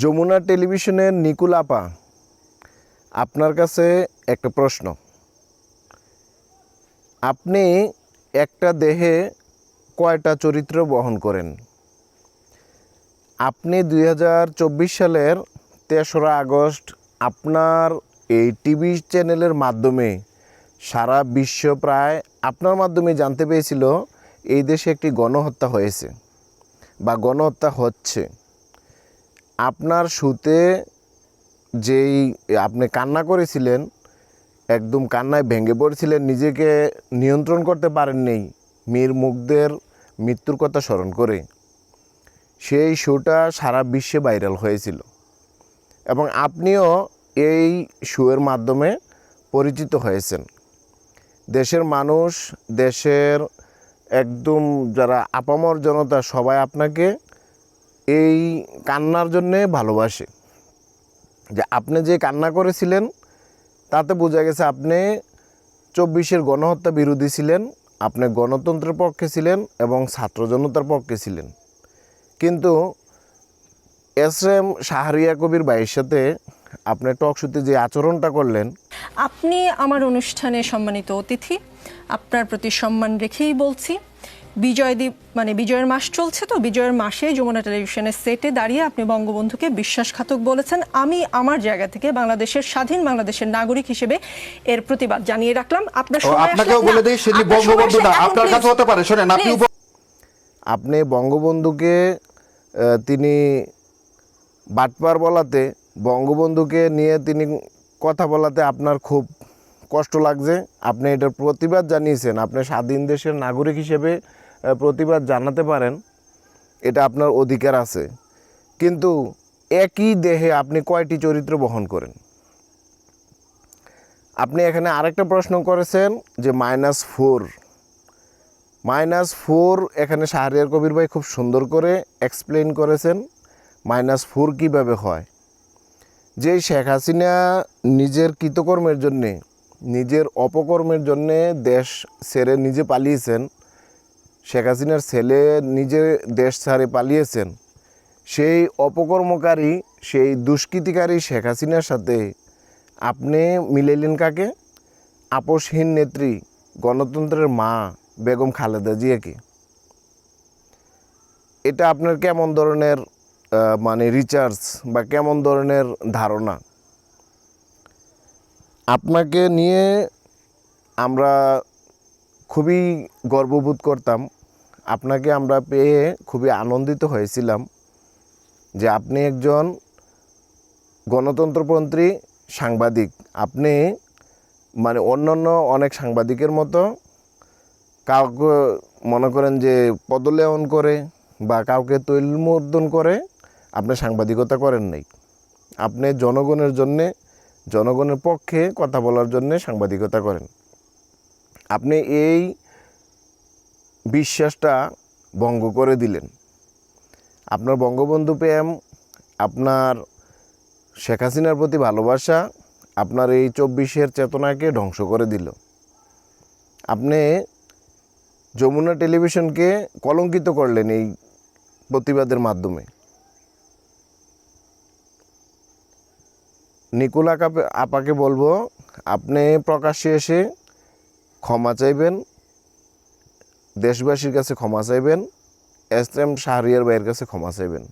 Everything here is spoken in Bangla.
যমুনা টেলিভিশনের নিকুল আপা, আপনার কাছে একটা প্রশ্ন। আপনি একটা দেহে কয়টা চরিত্র বহন করেন? আপনি 2024 সালের 3রা আগস্ট আপনার এই টিভি চ্যানেলের মাধ্যমে সারা বিশ্ব প্রায় আপনার মাধ্যমে জানতে পেরেছিল এই দেশে একটি গণহত্যা হয়েছে বা গণহত্যা হচ্ছে। আপনার শুতে যেই আপনি কান্না করেছিলেন, একদম কান্নায় ভেঙে পড়েছিলেন, নিজেকে নিয়ন্ত্রণ করতে পারেননি মীর মুগ্ধের মৃত্যুর কথা স্মরণ করে। সেই শোটা সারা বিশ্বে ভাইরাল হয়েছিল এবং আপনিও এই শোয়ের মাধ্যমে পরিচিত হয়েছেন। দেশের মানুষ, দেশের একদম যারা আপামর জনতা সবাই আপনাকে এই কান্নার জন্যে ভালোবাসে। যে আপনি যে কান্না করেছিলেন তাতে বোঝা গেছে আপনি 24-এর গণহত্যা বিরোধী ছিলেন, আপনি গণতন্ত্রের পক্ষে ছিলেন এবং ছাত্র জনতার পক্ষে ছিলেন। কিন্তু এসএম শাহরিয়া কবির ভাইয়ের সাথে আপনি টক শোতে যে আচরণটা করলেন। আপনি আমার অনুষ্ঠানে সম্মানিত অতিথি, আপনার প্রতি সম্মান রেখেই বলছি, বিজয়ের মাস চলছে, তো বিজয়ের মাসে যমুনা টেলিভিশনের সেটে দাঁড়িয়ে আপনি বঙ্গবন্ধুকে বিশ্বাসঘাতক বলেছেন। আমি আমার জায়গা থেকে বাংলাদেশের স্বাধীন বাংলাদেশের নাগরিক হিসেবে এর প্রতিবাদ জানিয়ে রাখলাম। আপনাকেও বলে দেই, সেটি বঙ্গবন্ধু না, আপনার কাছে হতে পারে। শুনেন, আপনি বঙ্গবন্ধুকে তিনি বাটপার বলাতে, বঙ্গবন্ধুকে নিয়ে তিনি কথা বলাতে আপনার খুব কষ্ট লাগছে। আপনি এটার প্রতিবাদ জানিয়েছেন। আপনি স্বাধীন দেশের নাগরিক হিসেবে প্রতিবাদ জানাতে পারেন, এটা আপনার অধিকার আছে। কিন্তু একই দেহে আপনি কয়টি চরিত্র বহন করেন? আপনি এখানে আরেকটা প্রশ্ন করেছেন যে -4 এখানে শাহরিয়ার কবির ভাই খুব সুন্দর করে এক্সপ্লেন করেছেন -4 কীভাবে হয়। যে শেখ হাসিনা নিজের কৃতকর্মের জন্যে, নিজের অপকর্মের জন্যে দেশ ছেড়ে নিজে পালিয়েছেন, শেখ হাসিনার ছেলে নিজে দেশ ছেড়ে পালিয়েছেন, সেই অপকর্মকারী, সেই দুষ্কৃতিকারী শেখ হাসিনার সাথে আপনি মিলাইলেন কাকে? আপোষহীন নেত্রী, গণতন্ত্রের মা বেগম খালেদা জিয়াকে। এটা আপনার কেমন ধরনের রিসার্চ বা কেমন ধরনের ধারণা? আপনাকে নিয়ে আমরা খুবই গর্ববোধ করতাম, আপনাকে আমরা পেয়ে খুবই আনন্দিত হয়েছিলাম যে আপনি একজন গণতন্ত্রপন্থী সাংবাদিক। আপনি অন্যান্য অনেক সাংবাদিকের মতো কাউকে মনে করেন যে পদলেহন করে বা কাউকে তৈলমর্দন করে আপনি সাংবাদিকতা করেন নাই। আপনি জনগণের জন্যে, জনগণের পক্ষে কথা বলার জন্যে সাংবাদিকতা করেন। আপনি এই বিশ্বাসটা ভঙ্গ করে দিলেন। আপনার বঙ্গবন্ধু প্রেম, আপনার শেখ হাসিনার প্রতি ভালোবাসা আপনার এই 24-এর চেতনাকে ধ্বংস করে দিল। আপনি যমুনা টেলিভিশনকে কলঙ্কিত করলেন এই প্রতিবাদের মাধ্যমে। নিকুল আপাকে বলবো, আপনি প্রকাশ্যে এসে ক্ষমা চাইবেন, দেশবাসীর কাছে ক্ষমা চাইবেন, এসএম শাহরিয়ার ভাইয়ের কাছে ক্ষমা চাইবেন।